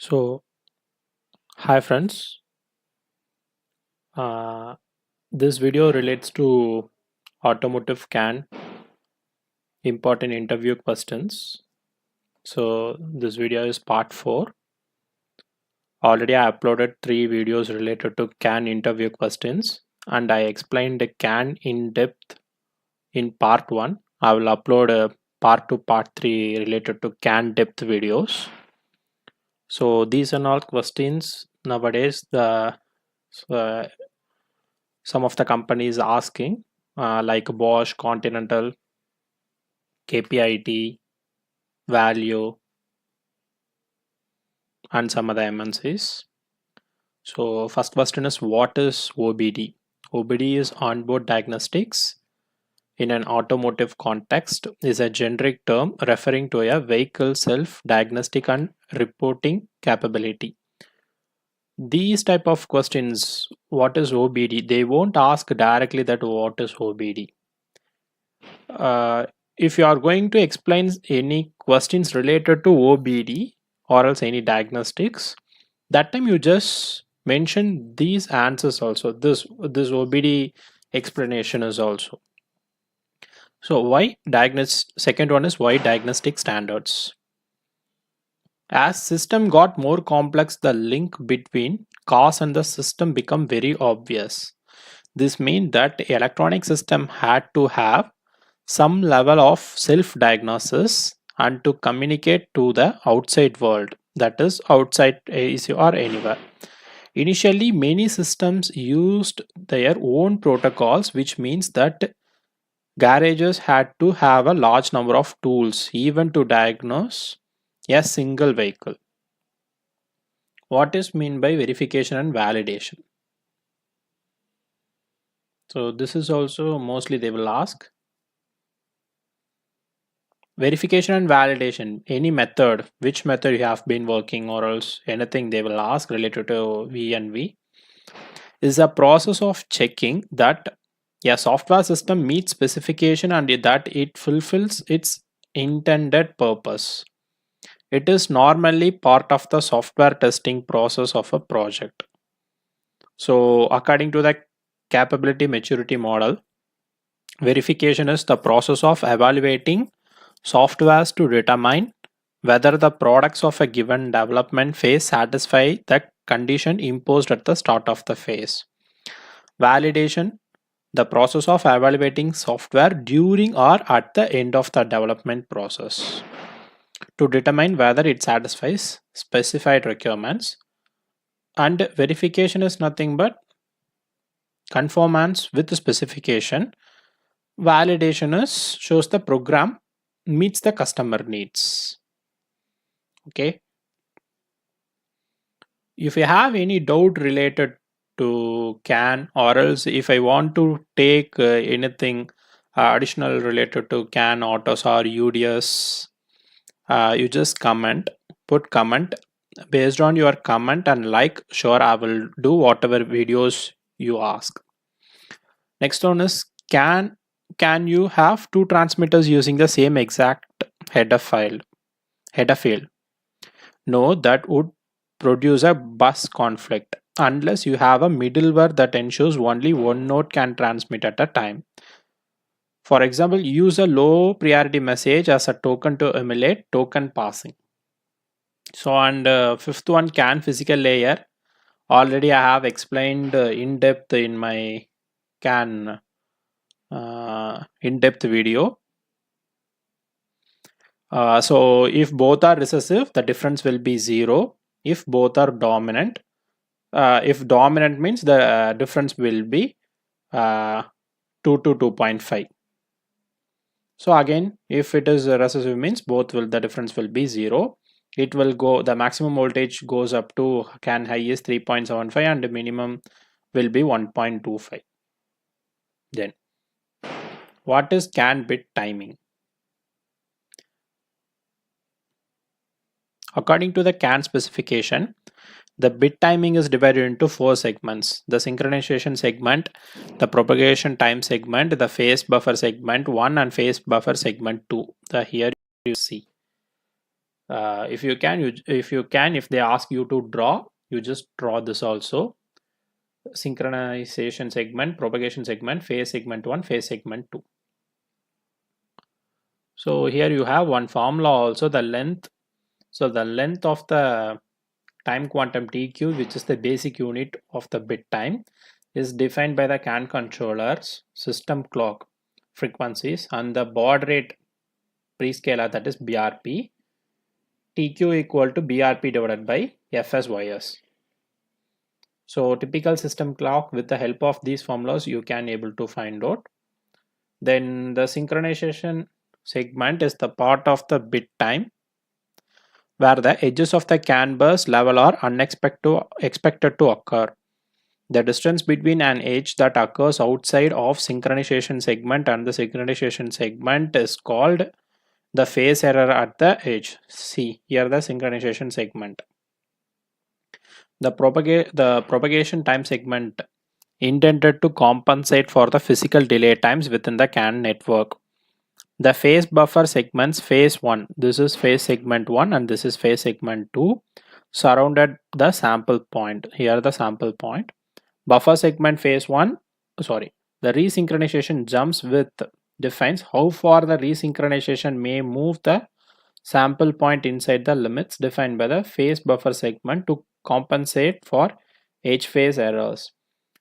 So, hi friends. Uh, this video relates to automotive CAN important interview questions. So, this video is part 4. Already I uploaded 3 videos related to CAN interview questions and I explained the CAN in depth in part 1. I will upload a part 2, part 3 related to CAN depth videos. So, these are all questions nowadays uh, some of the companies asking like Bosch, Continental, KPIT, Value, and some other MNCs. So first question is what is OBD? OBD is onboard diagnostics in an automotive context is a generic term referring to a vehicle self-diagnostic and reporting capability. These type of questions, what is OBD? They won't ask directly that what is OBD. If you are going to explain any questions related to OBD or else any diagnostics, that time you just mention these answers also. This OBD explanation is also. So why diagnosis? Second one is why diagnostic standards. As system got more complex, the link between cause and the system become very obvious. This means that electronic system had to have some level of self-diagnosis and to communicate to the outside world, that is outside AEC or anywhere. Initially, many systems used their own protocols, which means that garages had to have a large number of tools even to diagnose a single vehicle. What is meant by verification and validation? So this is also mostly they will ask. Verification and validation, any method, which method you have been working or else anything they will ask related to V and V, is a process of checking that a software system meets specification and that it fulfills its intended purpose. It is normally part of the software testing process of a project. So according to the capability maturity model, verification is the process of evaluating softwares to determine whether the products of a given development phase satisfy the condition imposed at the start of the phase. Validation, the process of evaluating software during or at the end of the development process to determine whether it satisfies specified requirements. And verification is nothing but conformance with the specification. Validation is shows the program meets the customer needs. Okay. If you have any doubt related to CAN or else if I want to take anything additional related to CAN, AUTOSAR, UDS, you just put comment based on your comment and like, sure I will do whatever videos you ask. Next one is can you have two transmitters using the same exact header field? No, that would produce a bus conflict unless you have a middleware that ensures only one node can transmit at a time. For example, use a low priority message as a token to emulate token passing. So, and fifth one, CAN physical layer. Already I have explained in depth in my CAN in depth video. So, if both are recessive, the difference will be 0. If both are dominant, if dominant means the difference will be 2 to 2.5. So again, if it is recessive means both will the difference will be 0. It will go, the maximum voltage goes up to CAN high is 3.75 and the minimum will be 1.25. Then what is CAN bit timing? According to the CAN specification, the bit timing is divided into 4 segments: the synchronization segment, the propagation time segment, the phase buffer segment 1 and phase buffer segment 2. The here you see. If they ask you to draw, you just draw this also. Synchronization segment, propagation segment, phase segment 1, phase segment 2. So here you have one formula also, the length. So the length of the time quantum TQ, which is the basic unit of the bit time, is defined by the CAN controller's system clock frequencies and the baud rate prescaler, that is BRP. TQ equal to BRP divided by FSYS. So typical system clock, with the help of these formulas you can able to find out. Then the synchronization segment is the part of the bit time where the edges of the CAN bus level are expected to occur. The distance between an edge that occurs outside of synchronization segment and the synchronization segment is called the phase error at the edge. See here the synchronization segment. The propagation time segment intended to compensate for the physical delay times within the CAN network. The phase buffer segments phase 1, this is phase segment 1 and this is phase segment 2, surrounded the sample point. Here the sample point. Buffer segment phase 1, sorry, the resynchronization jumps width defines how far the resynchronization may move the sample point inside the limits defined by the phase buffer segment to compensate for edge phase errors.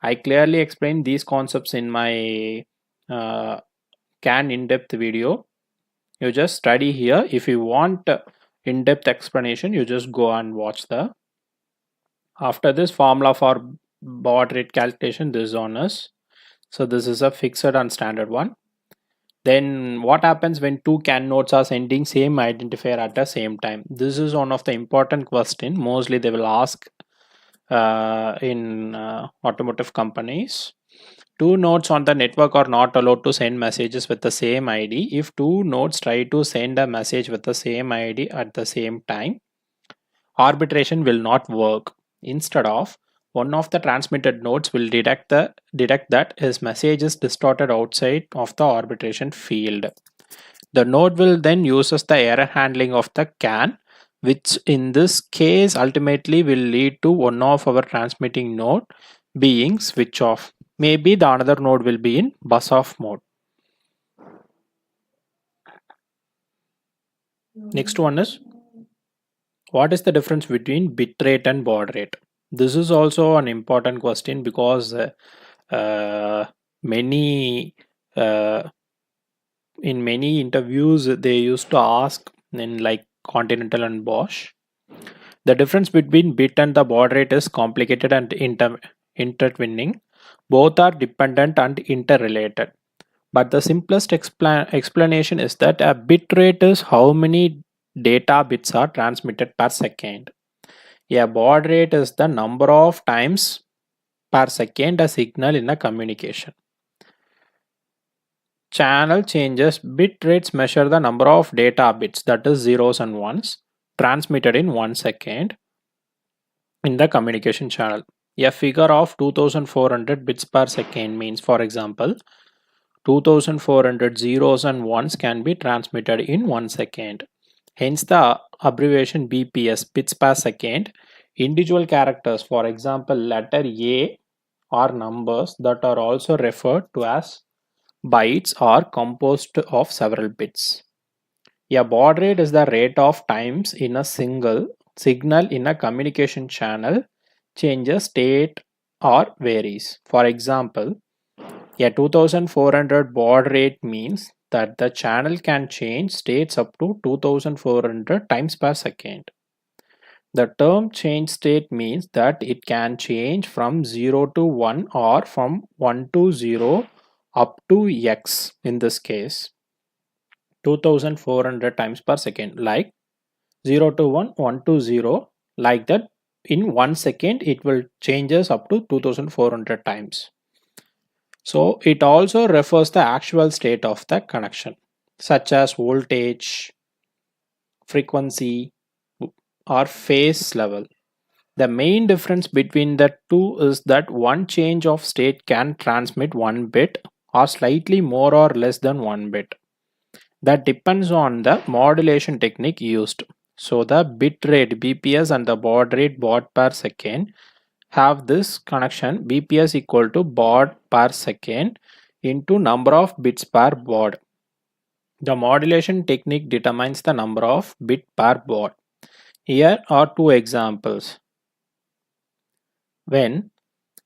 I clearly explained these concepts in my CAN in-depth video. You just study here. If you want in-depth explanation, you just go and watch the. After this, formula for baud rate calculation, this is on us. So this is a fixed and standard one. Then what happens when two CAN nodes are sending same identifier at the same time? This is one of the important question. Mostly they will ask in automotive companies. Two nodes on the network are not allowed to send messages with the same ID. If two nodes try to send a message with the same ID at the same time, arbitration will not work. Instead of, one of the transmitted nodes will detect that his message is distorted outside of the arbitration field. The node will then uses the error handling of the CAN, which in this case ultimately will lead to one of our transmitting node being switch off. Maybe the another node will be in bus off mode. Next one is, what is the difference between bit rate and baud rate? This is also an important question because many in many interviews they used to ask in like Continental and Bosch. The difference between bit and the baud rate is complicated and intertwining. Both are dependent and interrelated. But the simplest explanation is that a bit rate is how many data bits are transmitted per second. A baud rate is the number of times per second a signal in a communication channel changes. Bit rates measure the number of data bits, that is zeros and ones, transmitted in 1 second in the communication channel. A figure of 2400 bits per second means, for example, 2400 zeros and ones can be transmitted in 1 second. Hence the abbreviation BPS, bits per second. Individual characters, for example letter A, are numbers that are also referred to as bytes, are composed of several bits. A baud rate is the rate of times in a single signal in a communication channel changes state or varies. For example, a 2400 baud rate means that the channel can change states up to 2400 times per second. The term change state means that it can change from 0 to 1 or from 1 to 0 up to x, in this case 2400 times per second, like 0 to 1, 1 to 0, like that. In 1 second it will changes up to 2400 times. So it also refers the actual state of the connection, such as voltage, frequency, or phase level. The main difference between the two is that one change of state can transmit 1 bit or slightly more or less than 1 bit. That depends on the modulation technique used. So the bit rate BPS and the baud rate baud per second have this connection BPS equal to baud per second into number of bits per baud. The modulation technique determines the number of bit per baud. Here are two examples. When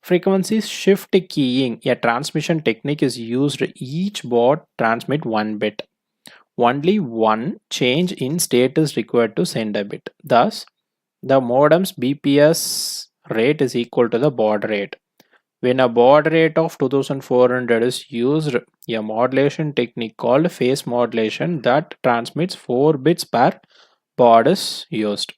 frequency shift keying, a transmission technique is used, each baud transmit one bit. Only one change in state is required to send a bit. Thus, the modem's BPS rate is equal to the baud rate. When a baud rate of 2400 is used, a modulation technique called phase modulation that transmits 4 bits per baud is used.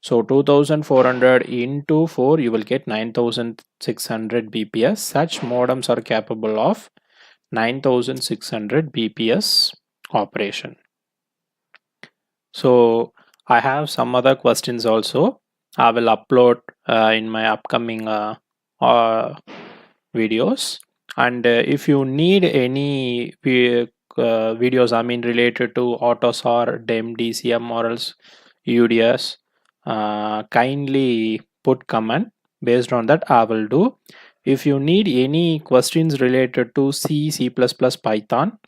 So 2400 into 4, you will get 9600 BPS. Such modems are capable of 9600 BPS operation. So I have some other questions also. I will upload in my upcoming videos. And if you need any videos, I mean related to AUTOSAR, DEM, DCM, or else UDS, kindly put comment. Based on that, I will do. If you need any questions related to C, C++, Python,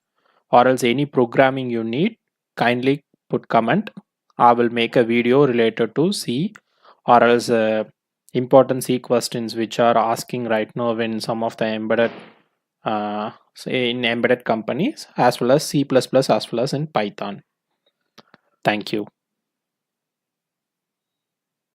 or else any programming you need, kindly put comment. I will make a video related to C, or else important C questions which are asking right now in some of the embedded say in embedded companies, as well as C++ as well as in Python. Thank you.